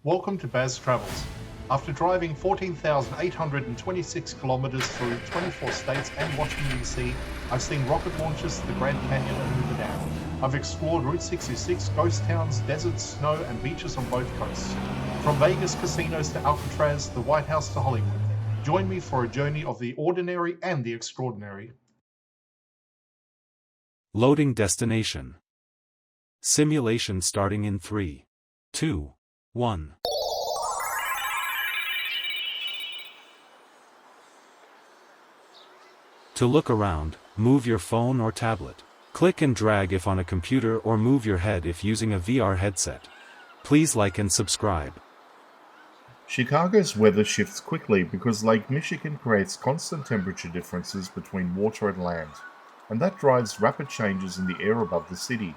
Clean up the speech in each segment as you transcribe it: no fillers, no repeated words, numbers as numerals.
Welcome to Baz Travels. After driving 14,826 kilometers through 24 states and Washington DC, I've seen rocket launches to the Grand Canyon and Hoover Dam. I've explored Route 66, ghost towns, deserts, snow, and beaches on both coasts. From Vegas casinos to Alcatraz, the White House to Hollywood. Join me for a journey of the ordinary and the extraordinary. Loading destination. Simulation starting in 3, 2, 1. To look around, move your phone or tablet. Click and drag if on a computer or move your head if using a VR headset. Please like and subscribe. Chicago's weather shifts quickly because Lake Michigan creates constant temperature differences between water and land, and that drives rapid changes in the air above the city.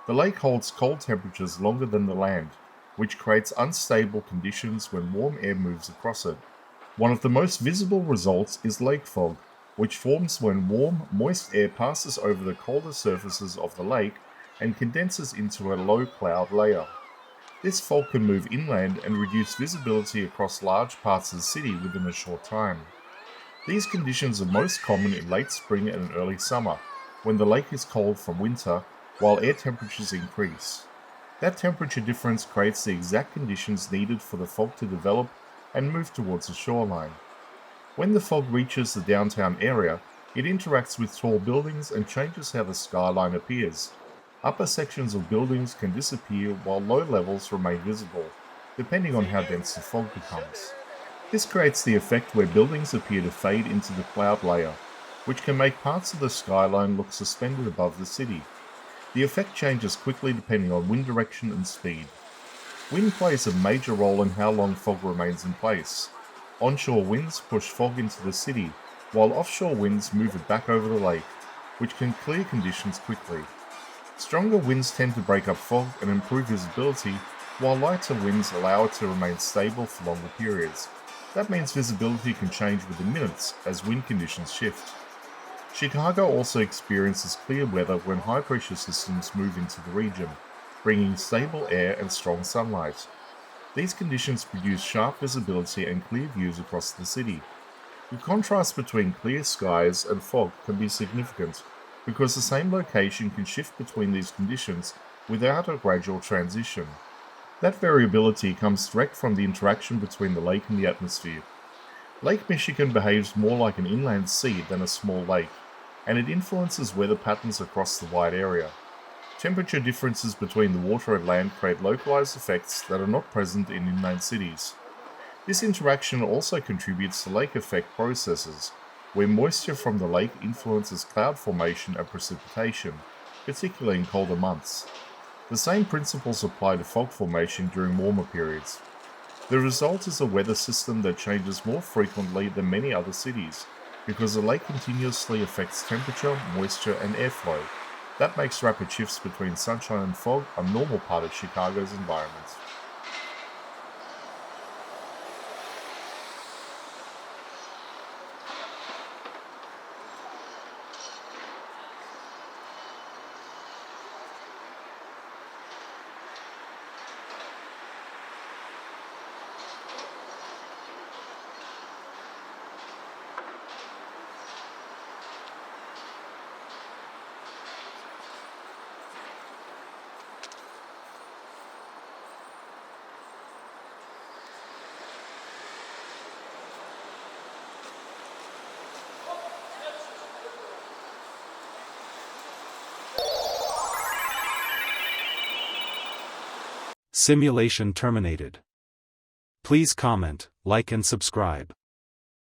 The lake holds cold temperatures longer than the land, which creates unstable conditions when warm air moves across it. One of the most visible results is lake fog, which forms when warm, moist air passes over the colder surfaces of the lake and condenses into a low cloud layer. This fog can move inland and reduce visibility across large parts of the city within a short time. These conditions are most common in late spring and early summer, when the lake is cold from winter, while air temperatures increase. That temperature difference creates the exact conditions needed for the fog to develop and move towards the shoreline. When the fog reaches the downtown area, it interacts with tall buildings and changes how the skyline appears. Upper sections of buildings can disappear while low levels remain visible, depending on how dense the fog becomes. This creates the effect where buildings appear to fade into the cloud layer, which can make parts of the skyline look suspended above the city. The effect changes quickly depending on wind direction and speed. Wind plays a major role in how long fog remains in place. Onshore winds push fog into the city, while offshore winds move it back over the lake, which can clear conditions quickly. Stronger winds tend to break up fog and improve visibility, while lighter winds allow it to remain stable for longer periods. That means visibility can change within minutes as wind conditions shift. Chicago also experiences clear weather when high-pressure systems move into the region, bringing stable air and strong sunlight. These conditions produce sharp visibility and clear views across the city. The contrast between clear skies and fog can be significant because the same location can shift between these conditions without a gradual transition. That variability comes direct from the interaction between the lake and the atmosphere. Lake Michigan behaves more like an inland sea than a small lake, and it influences weather patterns across the wide area. Temperature differences between the water and land create localized effects that are not present in inland cities. This interaction also contributes to lake effect processes, where moisture from the lake influences cloud formation and precipitation, particularly in colder months. The same principles apply to fog formation during warmer periods. The result is a weather system that changes more frequently than many other cities, because the lake continuously affects temperature, moisture, and airflow. That makes rapid shifts between sunshine and fog a normal part of Chicago's environment. Simulation terminated. Please comment, like and subscribe.